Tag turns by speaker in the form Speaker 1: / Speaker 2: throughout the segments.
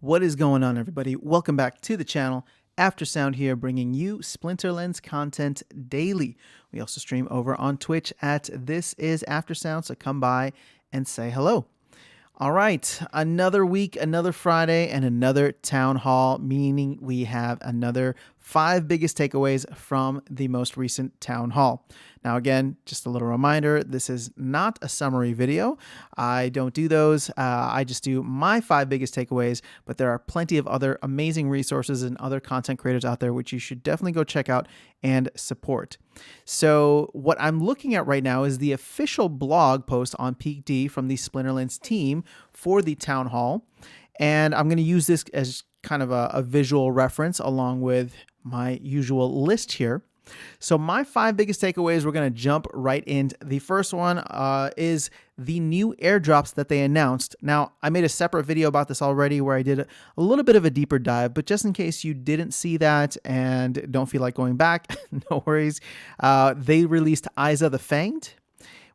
Speaker 1: What is going on, everybody? Welcome back to the channel. Aftersound here, bringing you Splinterlands content daily. We also stream over on Twitch at This Is Aftersound, so come by and say hello. All right, another week, another Friday, and another town hall, meaning we have another 5 biggest takeaways from the most recent town hall. Now, again, just a little reminder, this is not a summary video. I don't do those. I just do my 5 biggest takeaways, but there are plenty of other amazing resources and other content creators out there, which you should definitely go check out and support. So what I'm looking at right now is the official blog post on Peak D from the Splinterlands team for the town hall. And I'm going to use this as kind of a visual reference along with my usual list here. So my 5 biggest takeaways, we're going to jump right in. The first one is the new airdrops that they announced. Now, I made a separate video about this already where I did a little bit of a deeper dive, but just in case you didn't see that and don't feel like going back, no worries. They released Isa the Fanged,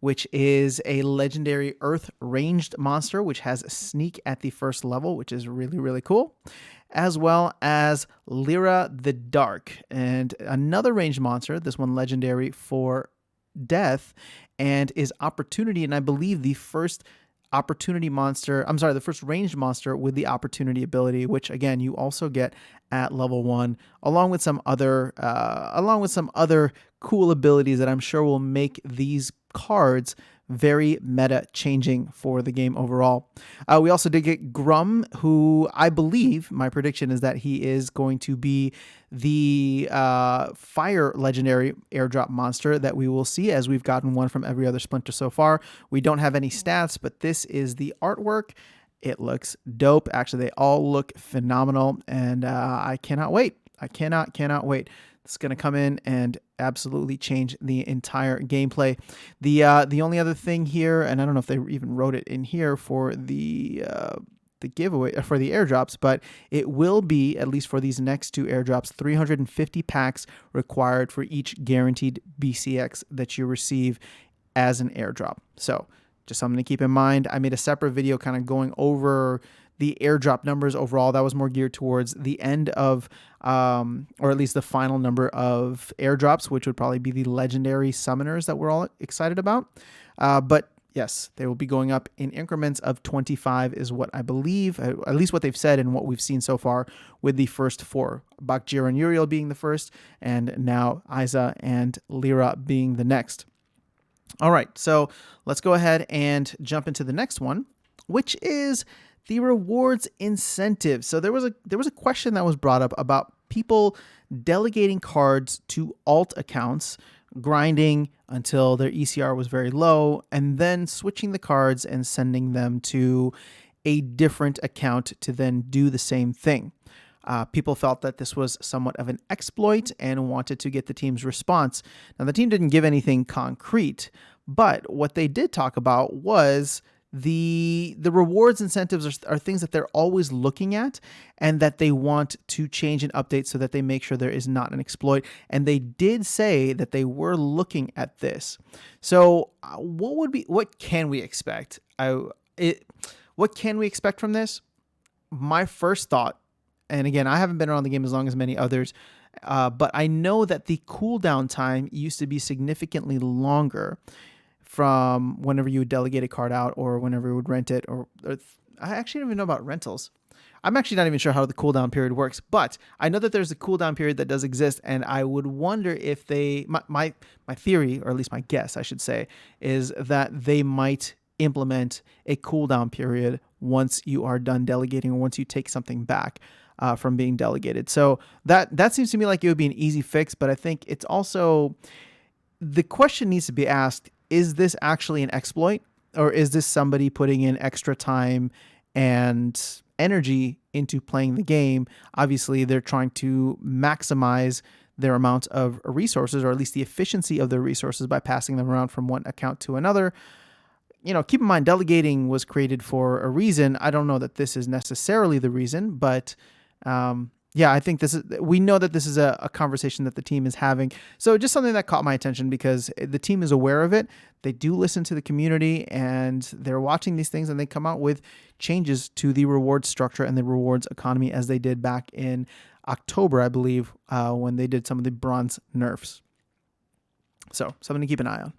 Speaker 1: which is a legendary earth ranged monster, which has a sneak at the first level, which is really, really cool, as well as Lyra the Dark, and another ranged monster, this one legendary for death, and is opportunity, and I believe the first the first ranged monster with the opportunity ability, which again you also get at level 1, along with some other cool abilities that I'm sure will make these cards very meta changing for the game overall. We also did get Grum, who I believe, my prediction is that he is going to be the fire legendary airdrop monster that we will see, as we've gotten one from every other Splinter so far. We don't have any stats, but this is the artwork. It looks dope. Actually, they all look phenomenal, and I cannot wait. I cannot wait. It's going to come in and absolutely change the entire gameplay. The only other thing here, and I don't know if they even wrote it in here for the giveaway for the airdrops, but it will be, at least for these next 2 airdrops, 350 packs required for each guaranteed BCX that you receive as an airdrop. So just something to keep in mind. I made a separate video kind of going over the airdrop numbers overall. That was more geared towards the end of, or at least the final number of airdrops, which would probably be the legendary summoners that we're all excited about. But yes, they will be going up in increments of 25 is what I believe, at least what they've said and what we've seen so far with the first 4. Bakjir and Uriel being the first, and now Isa and Lyra being the next. All right, so let's go ahead and jump into the next one, which is the rewards incentive. So there was a question that was brought up about people delegating cards to alt accounts, grinding until their ECR was very low, and then switching the cards and sending them to a different account to then do the same thing. People felt that this was somewhat of an exploit and wanted to get the team's response. Now, the team didn't give anything concrete, but what they did talk about was the rewards incentives are things that they're always looking at and that they want to change and update so that they make sure there is not an exploit. And they did say that they were looking at this. So what can we expect? What can we expect from this? My first thought, and again, I haven't been around the game as long as many others, but I know that the cooldown time used to be significantly longer from whenever you would delegate a card out or whenever you would rent it, or I actually don't even know about rentals. I'm actually not even sure how the cooldown period works, but I know that there's a cooldown period that does exist, and I would wonder if my theory, or at least my guess, I should say, is that they might implement a cooldown period once you are done delegating or once you take something back from being delegated. So that seems to me like it would be an easy fix, but I think it's also, the question needs to be asked, is this actually an exploit, or is this somebody putting in extra time and energy into playing the game? Obviously, they're trying to maximize their amount of resources, or at least the efficiency of their resources, by passing them around from one account to another. You know, keep in mind, delegating was created for a reason. I don't know that this is necessarily the reason, but Yeah, I think we know that this is a conversation that the team is having. So just something that caught my attention because the team is aware of it. They do listen to the community and they're watching these things, and they come out with changes to the reward structure and the rewards economy as they did back in October, I believe, when they did some of the bronze nerfs. So something to keep an eye on.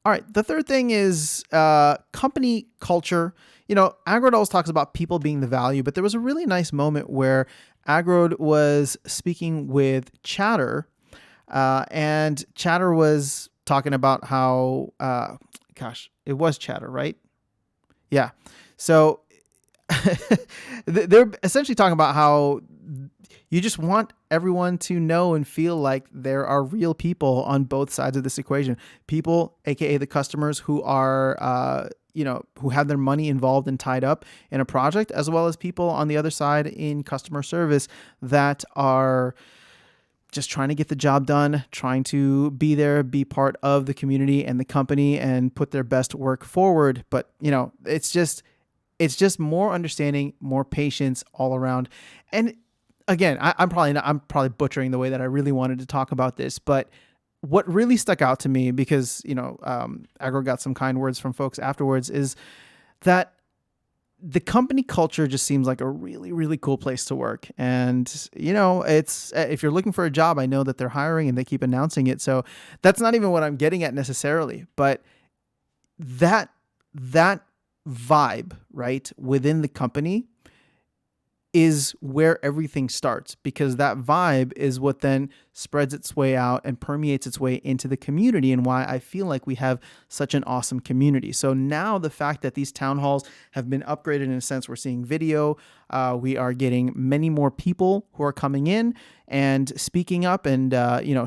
Speaker 1: All right. The third thing is company culture. Agrod always talks about people being the value, but there was a really nice moment where Agrod was speaking with Chatter, and Chatter was talking about how, it was Chatter, right? Yeah. So they're essentially talking about how you just want everyone to know and feel like there are real people on both sides of this equation. People, aka the customers, who are, who have their money involved and tied up in a project, as well as people on the other side in customer service that are just trying to get the job done, trying to be there, be part of the community and the company, and put their best work forward. But it's just more understanding, more patience all around. And again, I'm probably butchering the way that I really wanted to talk about this, but what really stuck out to me, because Agro got some kind words from folks afterwards, is that the company culture just seems like a really, really cool place to work. And it's, if you're looking for a job, I know that they're hiring and they keep announcing it. So that's not even what I'm getting at necessarily, but that vibe, right, within the company is where everything starts, because that vibe is what then spreads its way out and permeates its way into the community, and why I feel like we have such an awesome community. So now the fact that these town halls have been upgraded, in a sense, we're seeing video, we are getting many more people who are coming in and speaking up and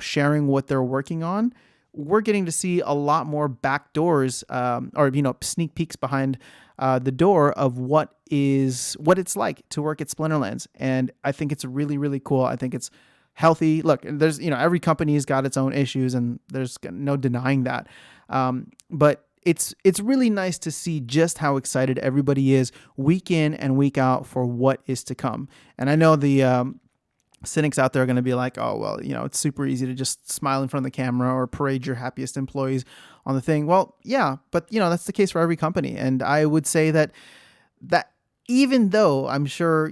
Speaker 1: sharing what they're working on. We're getting to see a lot more back doors, or sneak peeks behind the door of what it's like to work at Splinterlands. And I think it's really, really cool. I think it's healthy. Look, there's, every company's got its own issues, and there's no denying that. But it's really nice to see just how excited everybody is week in and week out for what is to come. And I know the cynics out there are going to be like, oh, well, it's super easy to just smile in front of the camera or parade your happiest employees on the thing. Well, yeah, but that's the case for every company. And I would say that even though I'm sure,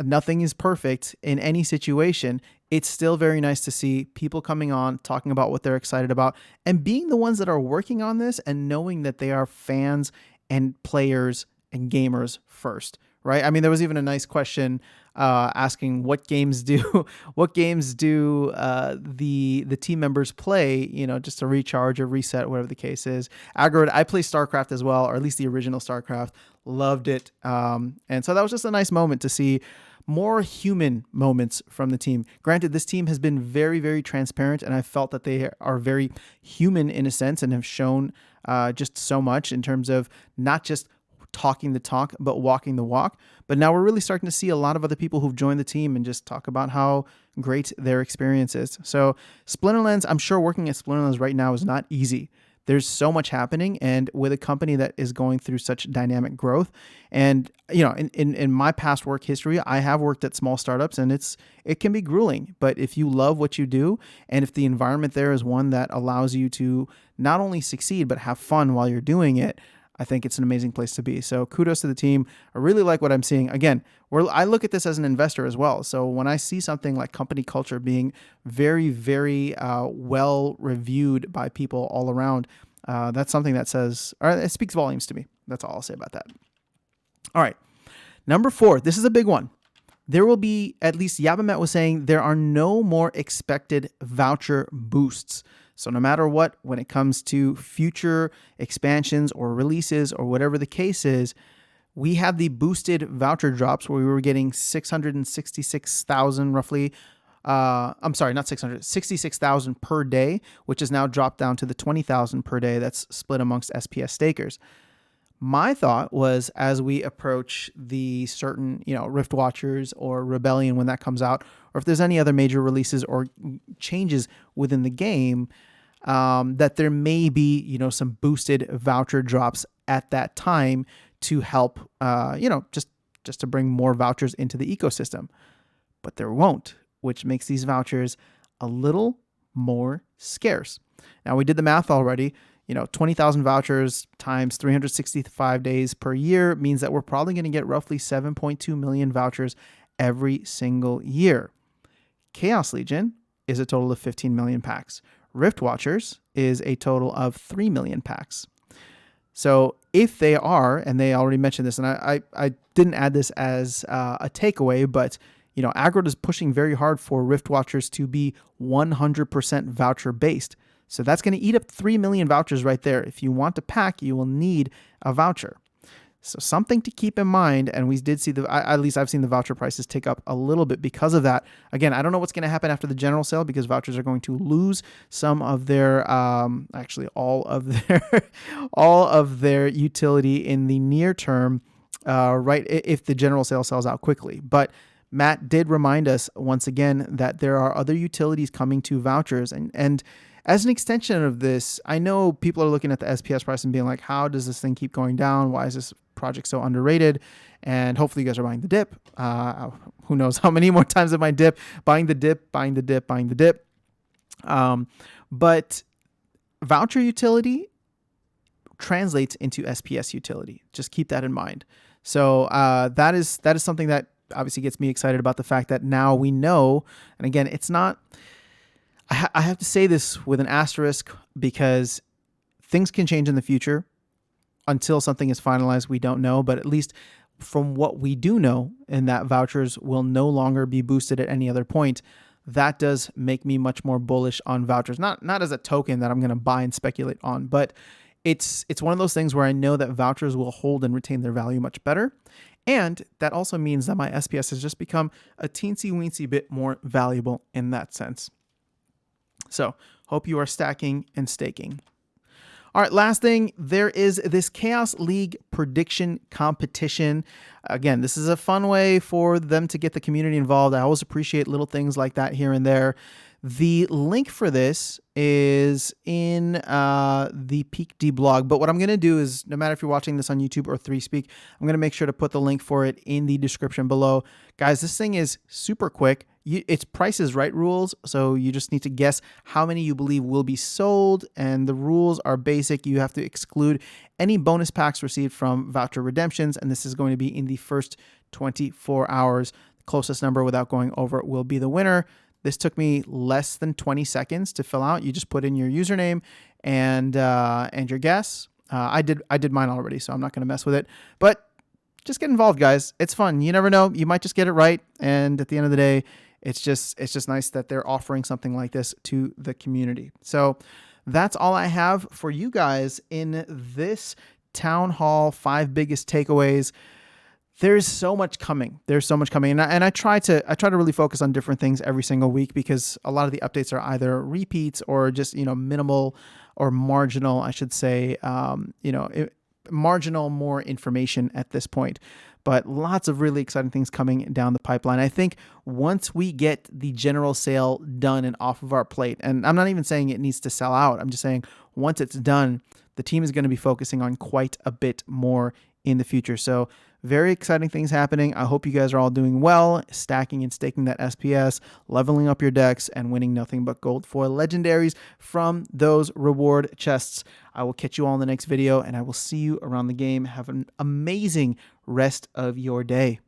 Speaker 1: nothing is perfect in any situation, it's still very nice to see people coming on, talking about what they're excited about, and being the ones that are working on this and knowing that they are fans and players and gamers first. Right. I mean, there was even a nice question asking what games do the team members play, just to recharge or reset, whatever the case is. Agrod, I play StarCraft as well, or at least the original StarCraft. Loved it. And so that was just a nice moment to see more human moments from the team. Granted, this team has been very, very transparent, and I felt that they are very human in a sense and have shown just so much in terms of not just talking the talk, but walking the walk. But now we're really starting to see a lot of other people who've joined the team and just talk about how great their experience is. So Splinterlands, I'm sure working at Splinterlands right now is not easy. There's so much happening, and with a company that is going through such dynamic growth. And in my past work history, I have worked at small startups, and it can be grueling. But if you love what you do, and if the environment there is one that allows you to not only succeed but have fun while you're doing it, I think it's an amazing place to be. So kudos to the team. I really like what I'm seeing. Again, I look at this as an investor as well. So when I see something like company culture being very, very well reviewed by people all around, that's something that it speaks volumes to me. That's all I'll say about that. All right. Number 4, this is a big one. There will be, at least Yabamet was saying, there are no more expected voucher boosts. So no matter what, when it comes to future expansions or releases or whatever the case is, we have the boosted voucher drops where we were getting 666,000 roughly. I'm sorry, not 600, 66,000 per day, which is now dropped down to the 20,000 per day that's split amongst SPS stakers. My thought was, as we approach the certain, Rift Watchers or Rebellion when that comes out, or if there's any other major releases or changes within the game, that there may be, some boosted voucher drops at that time to help, just to bring more vouchers into the ecosystem. but there won't, which makes these vouchers a little more scarce. Now, we did the math already. 20,000 vouchers times 365 days per year means that we're probably going to get roughly 7.2 million vouchers every single year. Chaos Legion is a total of 15 million packs. Rift Watchers is a total of 3 million packs. So if they are, and they already mentioned this, and I didn't add this as a takeaway, but Agro is pushing very hard for Rift Watchers to be 100% voucher based. So that's going to eat up 3 million vouchers right there. If you want to pack, you will need a voucher. So something to keep in mind. And we did see at least I've seen the voucher prices tick up a little bit because of that. Again, I don't know what's going to happen after the general sale because vouchers are going to lose some of their, actually all of their utility in the near term, right? If the general sale sells out quickly. But Matt did remind us once again that there are other utilities coming to vouchers, and as an extension of this, I know people are looking at the SPS price and being like, how does this thing keep going down? Why is this project so underrated? And hopefully you guys are buying the dip. Who knows how many more times it might dip, buying the dip. But voucher utility translates into SPS utility. Just keep that in mind. So that is something that obviously gets me excited about the fact that now we know, and again, it's not, I have to say this with an asterisk because things can change in the future. Until something is finalized, we don't know, but at least from what we do know, in that vouchers will no longer be boosted at any other point, that does make me much more bullish on vouchers. Not as a token that I'm going to buy and speculate on, but it's one of those things where I know that vouchers will hold and retain their value much better. And that also means that my SPS has just become a teensy weensy bit more valuable in that sense. So hope you are stacking and staking. All right, last thing, there is this Chaos League prediction competition. Again, this is a fun way for them to get the community involved. I always appreciate little things like that here and there. The link for this is in the PeakD blog. But what I'm going to do is, no matter if you're watching this on YouTube or 3Speak, I'm going to make sure to put the link for it in the description below. Guys, this thing is super quick. It's Price is Right rules, so you just need to guess how many you believe will be sold, and the rules are basic. You have to exclude any bonus packs received from voucher redemptions, and this is going to be in the first 24 hours. The closest number without going over will be the winner. This took me less than 20 seconds to fill out. You just put in your username and your guess. I did mine already, so I'm not going to mess with it. But just get involved, guys. It's fun. You never know. You might just get it right, and at the end of the day, it's just nice that they're offering something like this to the community. So that's all I have for you guys in this Town Hall 5 biggest takeaways. There's so much coming. And I try to really focus on different things every single week because a lot of the updates are either repeats or just, minimal or marginal, I should say, marginal more information at this point. But lots of really exciting things coming down the pipeline. I think once we get the general sale done and off of our plate, and I'm not even saying it needs to sell out. I'm just saying once it's done, the team is going to be focusing on quite a bit more in the future. So very exciting things happening. I hope you guys are all doing well, stacking and staking that SPS, leveling up your decks, and winning nothing but gold foil legendaries from those reward chests. I will catch you all in the next video, and I will see you around the game. Have an amazing rest of your day.